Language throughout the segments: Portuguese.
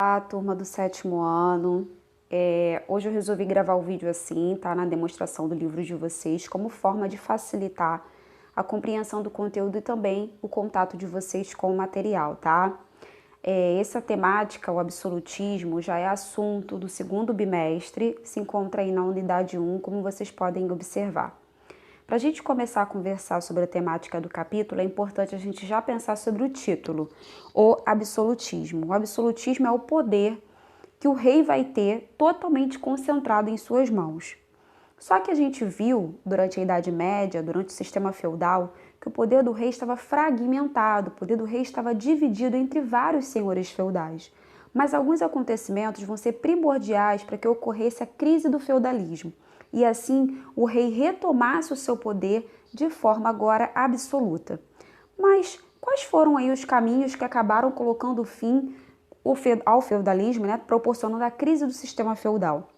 Olá, turma do sétimo ano. Hoje eu resolvi gravar o vídeo assim, tá? Na demonstração do livro de vocês, como forma de facilitar a compreensão do conteúdo e também o contato de vocês com o material, tá? Essa temática, o absolutismo, já é assunto do segundo bimestre, se encontra aí na unidade 1, como vocês podem observar. Para a gente começar a conversar sobre a temática do capítulo, é importante a gente já pensar sobre o título, o absolutismo. O absolutismo é o poder que o rei vai ter totalmente concentrado em suas mãos. Só que a gente viu, durante a Idade Média, durante o sistema feudal, que o poder do rei estava fragmentado, o poder do rei estava dividido entre vários senhores feudais. Mas alguns acontecimentos vão ser primordiais para que ocorresse a crise do feudalismo e assim o rei retomasse o seu poder de forma agora absoluta. Mas quais foram aí os caminhos que acabaram colocando fim ao feudalismo, né, proporcionando a crise do sistema feudal?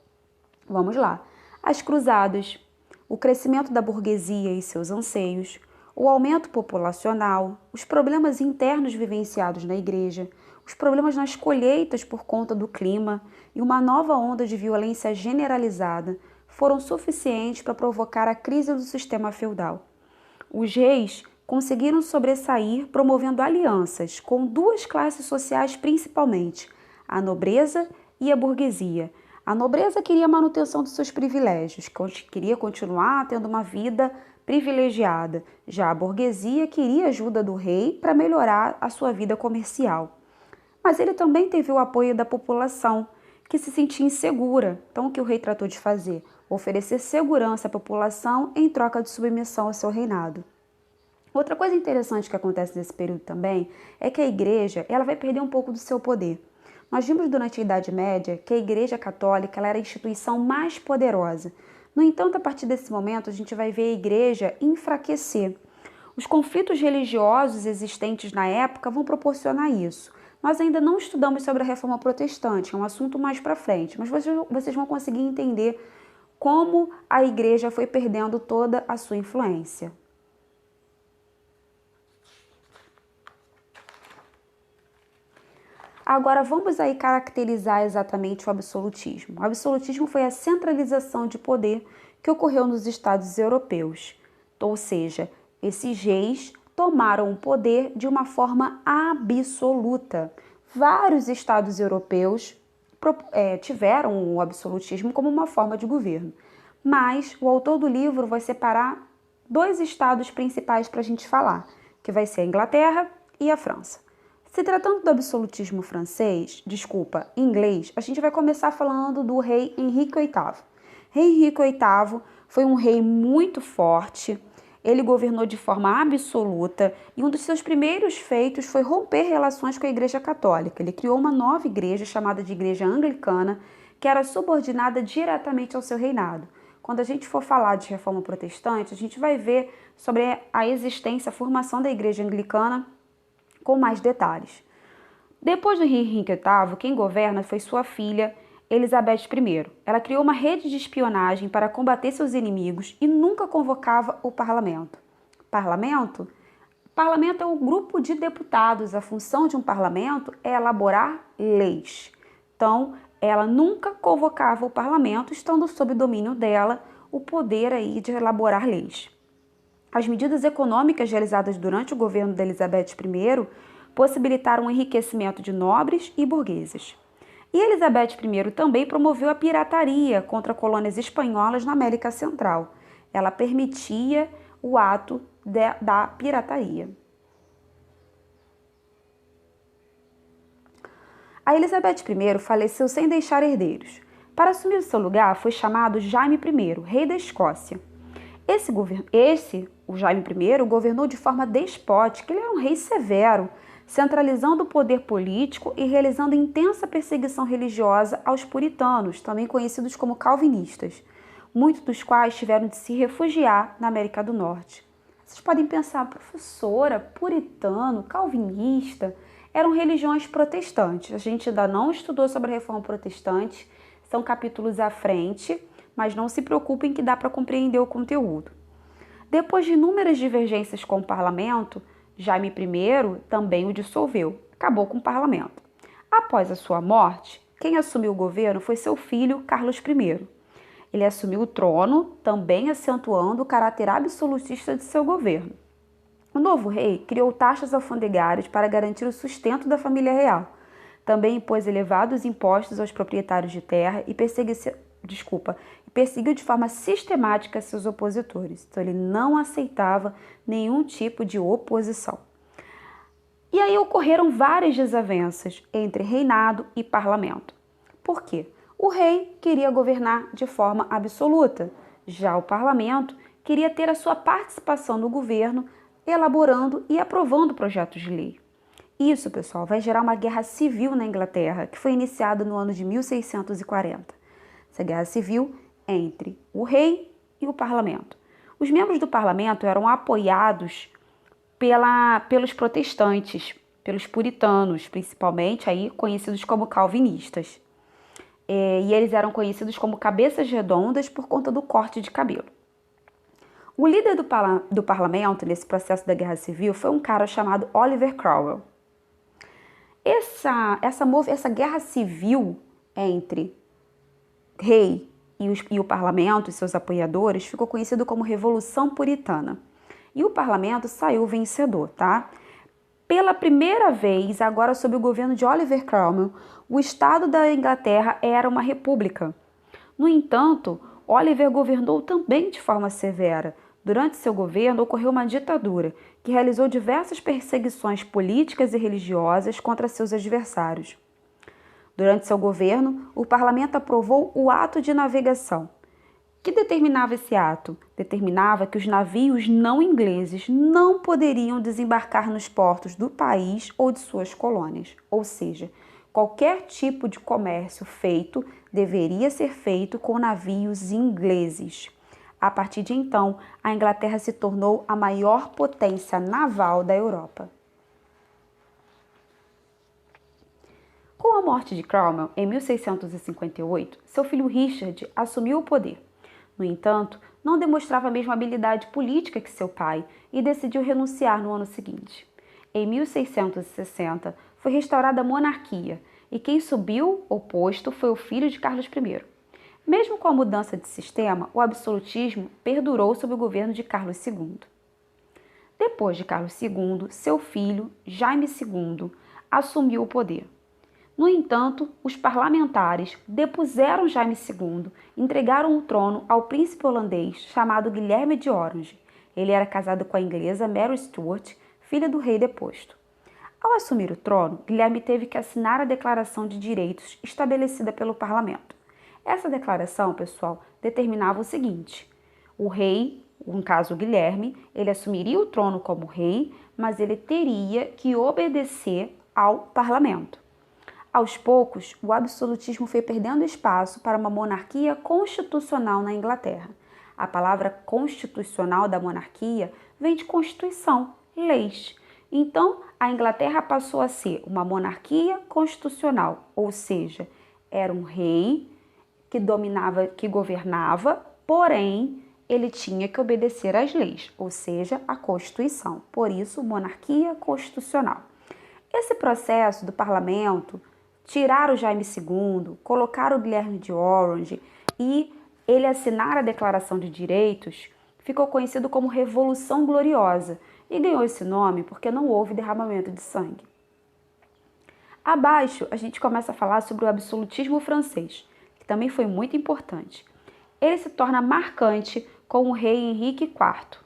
Vamos lá. As cruzadas, o crescimento da burguesia e seus anseios, o aumento populacional, os problemas internos vivenciados na igreja, os problemas nas colheitas por conta do clima e uma nova onda de violência generalizada foram suficientes para provocar a crise do sistema feudal. Os reis conseguiram sobressair promovendo alianças com duas classes sociais principalmente, a nobreza e a burguesia. A nobreza queria a manutenção dos seus privilégios, queria continuar tendo uma vida privilegiada. Já a burguesia queria ajuda do rei para melhorar a sua vida comercial. Mas ele também teve o apoio da população, que se sentia insegura. Então, o que o rei tratou de fazer? Oferecer segurança à população em troca de submissão ao seu reinado. Outra coisa interessante que acontece nesse período também é que a igreja ela vai perder um pouco do seu poder. Nós vimos durante a Idade Média que a Igreja Católica ela era a instituição mais poderosa. No entanto, a partir desse momento, a gente vai ver a igreja enfraquecer. Os conflitos religiosos existentes na época vão proporcionar isso. Nós ainda não estudamos sobre a Reforma Protestante, é um assunto mais para frente, mas vocês vão conseguir entender como a igreja foi perdendo toda a sua influência. Agora vamos aí caracterizar exatamente o absolutismo. O absolutismo foi a centralização de poder que ocorreu nos estados europeus. Ou seja, esses reis tomaram o poder de uma forma absoluta. Vários estados europeus tiveram o absolutismo como uma forma de governo. Mas o autor do livro vai separar dois estados principais para a gente falar, que vai ser a Inglaterra e a França. Se tratando do absolutismo inglês, a gente vai começar falando do rei Henrique VIII. Rei Henrique VIII foi um rei muito forte, ele governou de forma absoluta e um dos seus primeiros feitos foi romper relações com a Igreja Católica. Ele criou uma nova igreja chamada de Igreja Anglicana, que era subordinada diretamente ao seu reinado. Quando a gente for falar de reforma protestante, a gente vai ver sobre a existência, a formação da Igreja Anglicana com mais detalhes. Depois do rei Henrique VIII, quem governa foi sua filha, Elizabeth I. Ela criou uma rede de espionagem para combater seus inimigos e nunca convocava o parlamento. Parlamento? Parlamento é um grupo de deputados. A função de um parlamento é elaborar leis. Então, ela nunca convocava o parlamento, estando sob domínio dela o poder aí de elaborar leis. As medidas econômicas realizadas durante o governo de Elizabeth I possibilitaram o enriquecimento de nobres e burgueses. E Elizabeth I também promoveu a pirataria contra colônias espanholas na América Central. Ela permitia o ato da pirataria. A Elizabeth I faleceu sem deixar herdeiros. Para assumir o seu lugar foi chamado Jaime I, rei da Escócia. O Jaime I, governou de forma despótica. Ele era um rei severo, centralizando o poder político e realizando intensa perseguição religiosa aos puritanos, também conhecidos como calvinistas, muitos dos quais tiveram de se refugiar na América do Norte. Vocês podem pensar, professora, puritano, calvinista, eram religiões protestantes. A gente ainda não estudou sobre a Reforma Protestante, são capítulos à frente, mas não se preocupem que dá para compreender o conteúdo. Depois de inúmeras divergências com o parlamento, Jaime I também o dissolveu, acabou com o parlamento. Após a sua morte, quem assumiu o governo foi seu filho, Carlos I. Ele assumiu o trono, também acentuando o caráter absolutista de seu governo. O novo rei criou taxas alfandegárias para garantir o sustento da família real. Também impôs elevados impostos aos proprietários de terra e perseguiu de forma sistemática seus opositores. Então, ele não aceitava nenhum tipo de oposição. E aí ocorreram várias desavenças entre reinado e parlamento. Por quê? O rei queria governar de forma absoluta, já o parlamento queria ter a sua participação no governo, elaborando e aprovando projetos de lei. Isso, pessoal, vai gerar uma guerra civil na Inglaterra, que foi iniciada no ano de 1640. Essa guerra civil entre o rei e o parlamento. Os membros do parlamento eram apoiados pelos protestantes, pelos puritanos, principalmente aí conhecidos como calvinistas. E eles eram conhecidos como cabeças redondas por conta do corte de cabelo. O líder do parlamento nesse processo da Guerra Civil foi um cara chamado Oliver Cromwell. Essa guerra civil entre rei e o parlamento e seus apoiadores ficou conhecido como Revolução Puritana. E o parlamento saiu vencedor, tá? Pela primeira vez, agora sob o governo de Oliver Cromwell, o Estado da Inglaterra era uma república. No entanto, Oliver governou também de forma severa. Durante seu governo, ocorreu uma ditadura que realizou diversas perseguições políticas e religiosas contra seus adversários. Durante seu governo, o parlamento aprovou o Ato de Navegação. O que determinava esse ato? Determinava que os navios não ingleses não poderiam desembarcar nos portos do país ou de suas colônias. Ou seja, qualquer tipo de comércio feito deveria ser feito com navios ingleses. A partir de então, a Inglaterra se tornou a maior potência naval da Europa. Com a morte de Cromwell, em 1658, seu filho Richard assumiu o poder. No entanto, não demonstrava a mesma habilidade política que seu pai e decidiu renunciar no ano seguinte. Em 1660, foi restaurada a monarquia e quem subiu ao posto foi o filho de Carlos I. Mesmo com a mudança de sistema, o absolutismo perdurou sob o governo de Carlos II. Depois de Carlos II, seu filho, Jaime II, assumiu o poder. No entanto, os parlamentares depuseram Jaime II e entregaram o trono ao príncipe holandês chamado Guilherme de Orange. Ele era casado com a inglesa Mary Stuart, filha do rei deposto. Ao assumir o trono, Guilherme teve que assinar a Declaração de Direitos estabelecida pelo parlamento. Essa declaração, pessoal, determinava o seguinte: o rei, no caso Guilherme, ele assumiria o trono como rei, mas ele teria que obedecer ao parlamento. Aos poucos, o absolutismo foi perdendo espaço para uma monarquia constitucional na Inglaterra. A palavra constitucional da monarquia vem de constituição, leis. Então, a Inglaterra passou a ser uma monarquia constitucional, ou seja, era um rei que governava, porém, ele tinha que obedecer às leis, ou seja, à Constituição. Por isso, monarquia constitucional. Esse processo do parlamento, tirar o Jaime II, colocar o Guilherme de Orange e ele assinar a Declaração de Direitos, ficou conhecido como Revolução Gloriosa e ganhou esse nome porque não houve derramamento de sangue. Abaixo, a gente começa a falar sobre o absolutismo francês, que também foi muito importante. Ele se torna marcante com o rei Henrique IV,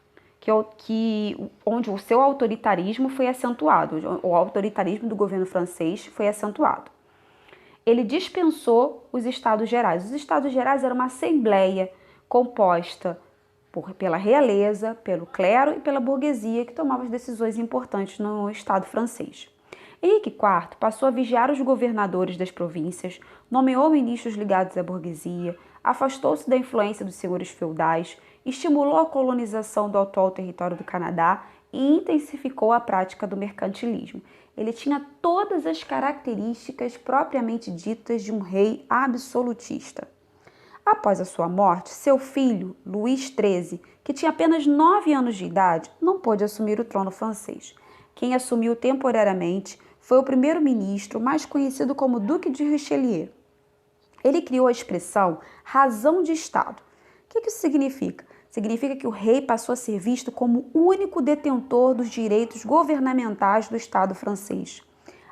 onde o seu autoritarismo foi acentuado, o autoritarismo do governo francês foi acentuado. Ele dispensou os Estados Gerais. Os Estados Gerais eram uma assembleia composta pela realeza, pelo clero e pela burguesia que tomava as decisões importantes no Estado francês. Henrique IV passou a vigiar os governadores das províncias, nomeou ministros ligados à burguesia, afastou-se da influência dos senhores feudais, estimulou a colonização do atual território do Canadá e intensificou a prática do mercantilismo. Ele tinha todas as características propriamente ditas de um rei absolutista. Após a sua morte, seu filho, Luís XIII, que tinha apenas 9 anos de idade, não pôde assumir o trono francês. Quem assumiu temporariamente foi o primeiro-ministro mais conhecido como Duque de Richelieu. Ele criou a expressão razão de Estado. O que isso significa? Significa que o rei passou a ser visto como o único detentor dos direitos governamentais do Estado francês.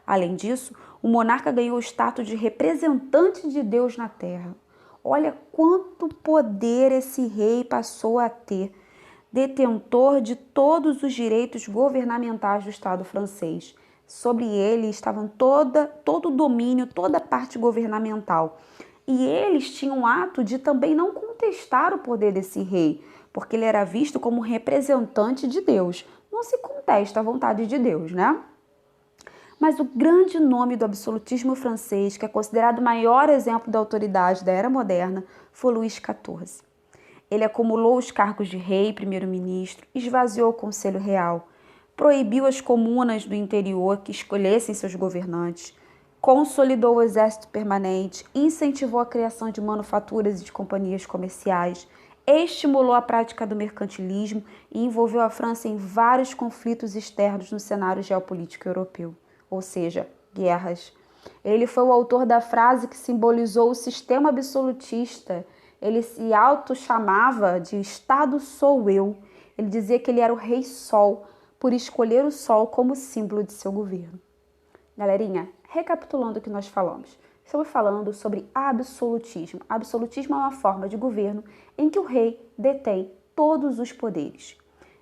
Além disso, o monarca ganhou o status de representante de Deus na terra. Olha quanto poder esse rei passou a ter, detentor de todos os direitos governamentais do Estado francês. Sobre ele estavam todo o domínio, toda a parte governamental. E eles tinham o ato de também não contestar o poder desse rei, porque ele era visto como representante de Deus. Não se contesta a vontade de Deus, né? Mas o grande nome do absolutismo francês, que é considerado o maior exemplo da autoridade da era moderna, foi Luís XIV. Ele acumulou os cargos de rei e primeiro-ministro, esvaziou o Conselho Real, proibiu as comunas do interior que escolhessem seus governantes, consolidou o exército permanente, incentivou a criação de manufaturas e de companhias comerciais, estimulou a prática do mercantilismo e envolveu a França em vários conflitos externos no cenário geopolítico europeu, ou seja, guerras. Ele foi o autor da frase que simbolizou o sistema absolutista. Ele se auto-chamava de Estado sou eu. Ele dizia que ele era o rei Sol, por escolher o Sol como símbolo de seu governo. Galerinha, recapitulando o que nós falamos. Estamos falando sobre absolutismo. Absolutismo é uma forma de governo em que o rei detém todos os poderes.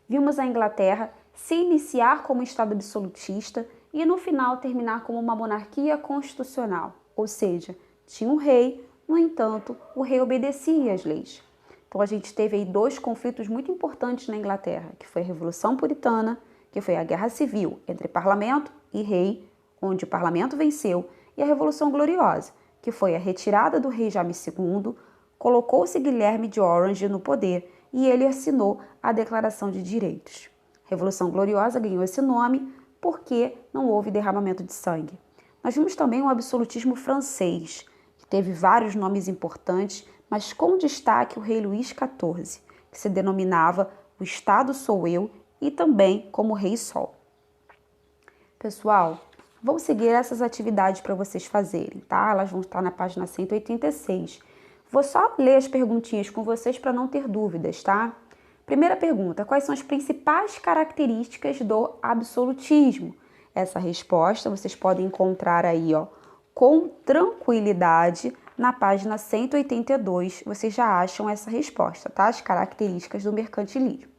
Vimos a Inglaterra se iniciar como Estado absolutista e no final terminar como uma monarquia constitucional, ou seja, tinha um rei, no entanto, o rei obedecia às leis. Então a gente teve aí dois conflitos muito importantes na Inglaterra, que foi a Revolução Puritana, que foi a Guerra Civil entre parlamento e rei, onde o parlamento venceu, e a Revolução Gloriosa, que foi a retirada do rei Jaime II, colocou-se Guilherme de Orange no poder e ele assinou a Declaração de Direitos. Revolução Gloriosa ganhou esse nome porque não houve derramamento de sangue. Nós vimos também o absolutismo francês, que teve vários nomes importantes, mas com destaque o rei Luís XIV, que se denominava o Estado sou eu e também como Rei Sol. Pessoal, vou seguir essas atividades para vocês fazerem, tá? Elas vão estar na página 186. Vou só ler as perguntinhas com vocês para não ter dúvidas, tá? Primeira pergunta, quais são as principais características do absolutismo? Essa resposta vocês podem encontrar aí, ó, com tranquilidade na página 182. Vocês já acham essa resposta, tá? As características do mercantilismo.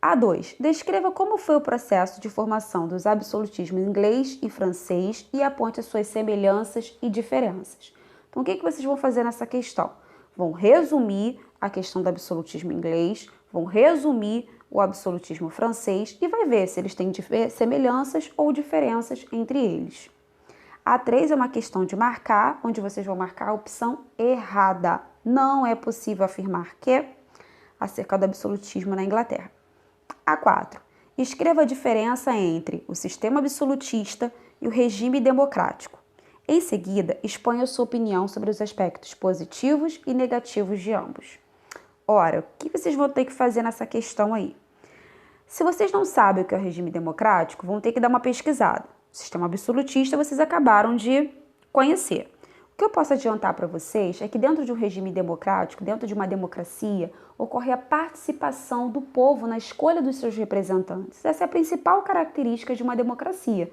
A2. Descreva como foi o processo de formação dos absolutismos inglês e francês e aponte as suas semelhanças e diferenças. Então, o que vocês vão fazer nessa questão? Vão resumir a questão do absolutismo inglês, vão resumir o absolutismo francês e vai ver se eles têm semelhanças ou diferenças entre eles. A3 é uma questão de marcar, onde vocês vão marcar a opção errada. Não é possível afirmar que acerca do absolutismo na Inglaterra. A4. Escreva a diferença entre o sistema absolutista e o regime democrático. Em seguida, exponha a sua opinião sobre os aspectos positivos e negativos de ambos. Ora, o que vocês vão ter que fazer nessa questão aí? Se vocês não sabem o que é o regime democrático, vão ter que dar uma pesquisada. O sistema absolutista vocês acabaram de conhecer. O que eu posso adiantar para vocês é que dentro de um regime democrático, dentro de uma democracia, ocorre a participação do povo na escolha dos seus representantes. Essa é a principal característica de uma democracia.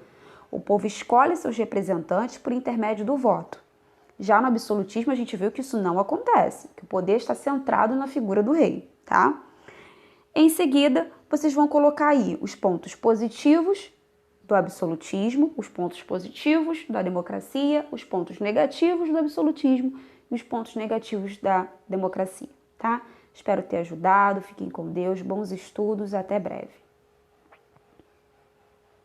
O povo escolhe seus representantes por intermédio do voto. Já no absolutismo, a gente viu que isso não acontece, que o poder está centrado na figura do rei, tá? Em seguida, vocês vão colocar aí os pontos positivos do absolutismo, os pontos positivos da democracia, os pontos negativos do absolutismo e os pontos negativos da democracia, tá? Espero ter ajudado, fiquem com Deus, bons estudos, até breve.